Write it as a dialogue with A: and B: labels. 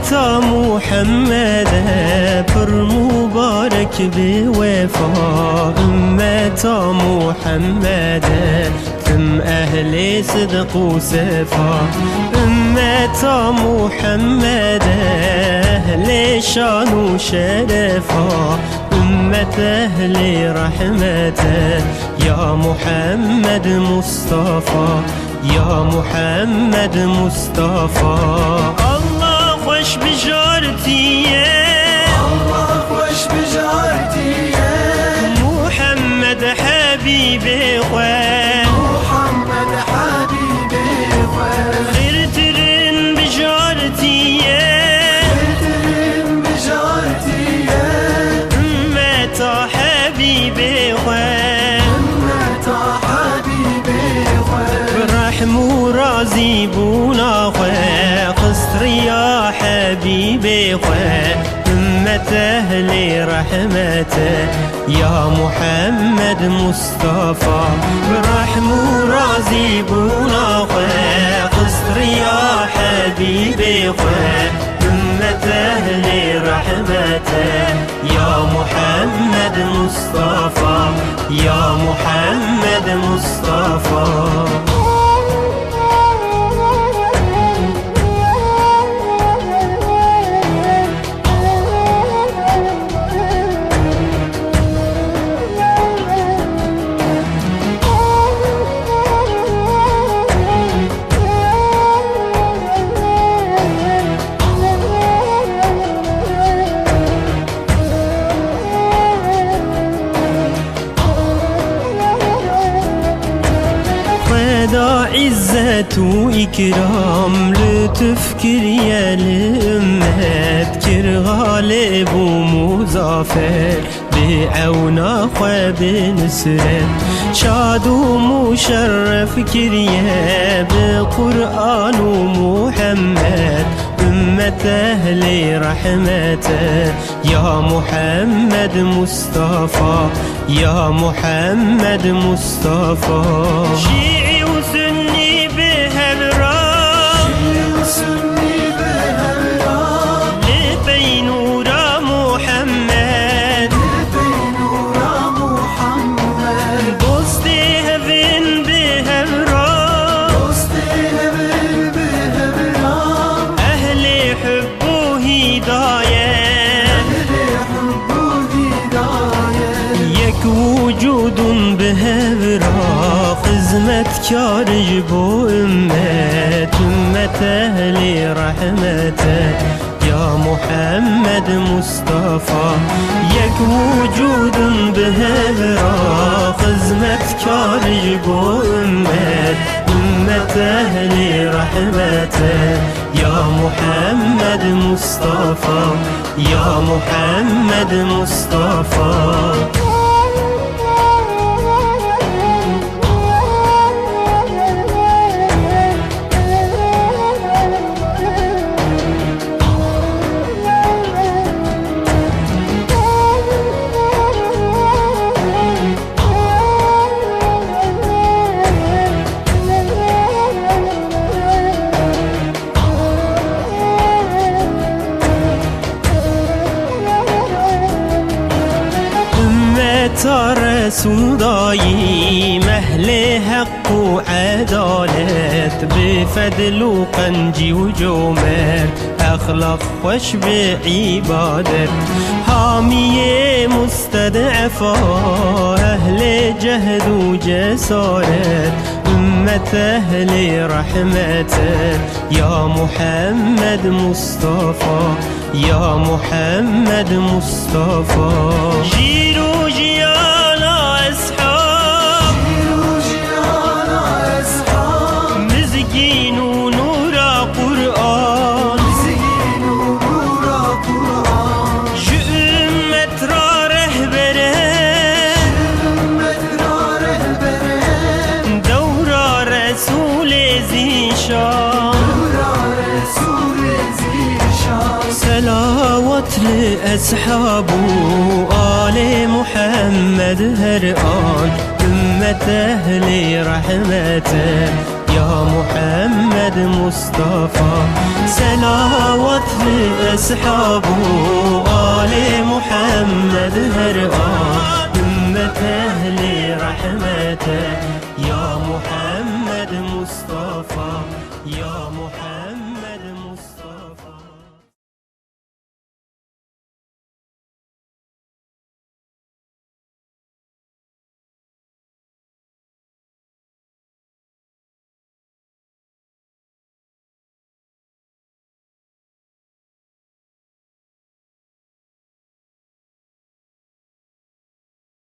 A: أمة محمد پر مبارك بوفا أمة محمد ثم أهل صدق وصفا أمة محمد أهل شان وشرفا أمة أهل رحمة يا محمد مصطفى يا محمد مصطفى الله خوش بجارتي
B: الله خوش بجارتي
A: محمد حبيبي خواه
B: محمد حبيبي خواه
A: خيرترن بجارتي
B: خيرترن بجارتي
A: أمة حبيبي خواه
B: أمة حبيبي خواه
A: رحم ورازي بونا خواه قصر يا حبيبي خواه أمة أهل رحمته يا محمد مصطفى برحم ورازي بونا خواه قصر يا حبيبي خواه أمة أهل رحمته يا محمد مصطفى يا محمد مصطفى دا عزت وإكرام لتفكر يا الأمات كر غالب ومظافر بعونا خواب نسرت شاد ومشرف كريا بقرآن ومحمد أمة أهل رحمته يا محمد مصطفى يا محمد مصطفى شيعي وسني بهالرام
B: شيعي وسني بهالرام
A: لبي نورا محمد
B: لبي نورا محمد
A: بوستي هفن بهالرام
B: بوستي هفن بهالرام
A: أهل حب وهداية
B: أهل حب وهداية
A: يك وجود بهالرا خزمت كارج بو أمة أهل رحمته يا محمد مصطفى يك وجود بهالرا خزمت كارج بو أمة أهل رحمته يا محمد مصطفى يا محمد مصطفى رسول دايم أهل حق وعدالت بفضل وقنجي وجمر أخلاق خوش بعبادت حامية مستضعفة أهل جهد وجسارت أمة أهل رحمته يا محمد مصطفى يا محمد مصطفى جيرو جيانا أصحاب
B: جيرو جيانا أصحاب
A: مزكين ونورا قرآن
B: مسكين ونورا قرآن
A: جؤمة را رهبرين
B: أمة رهبرين
A: دورا رسول زيشان
B: دورا رسول زيشان
A: صلوات لأصحابه آل محمد هرآن أمة أهل رحمته يا محمد مصطفى. سلاوات لأصحاب وآل محمد هرآن أمة أهل رحمته يا محمد مصطفى يا محمد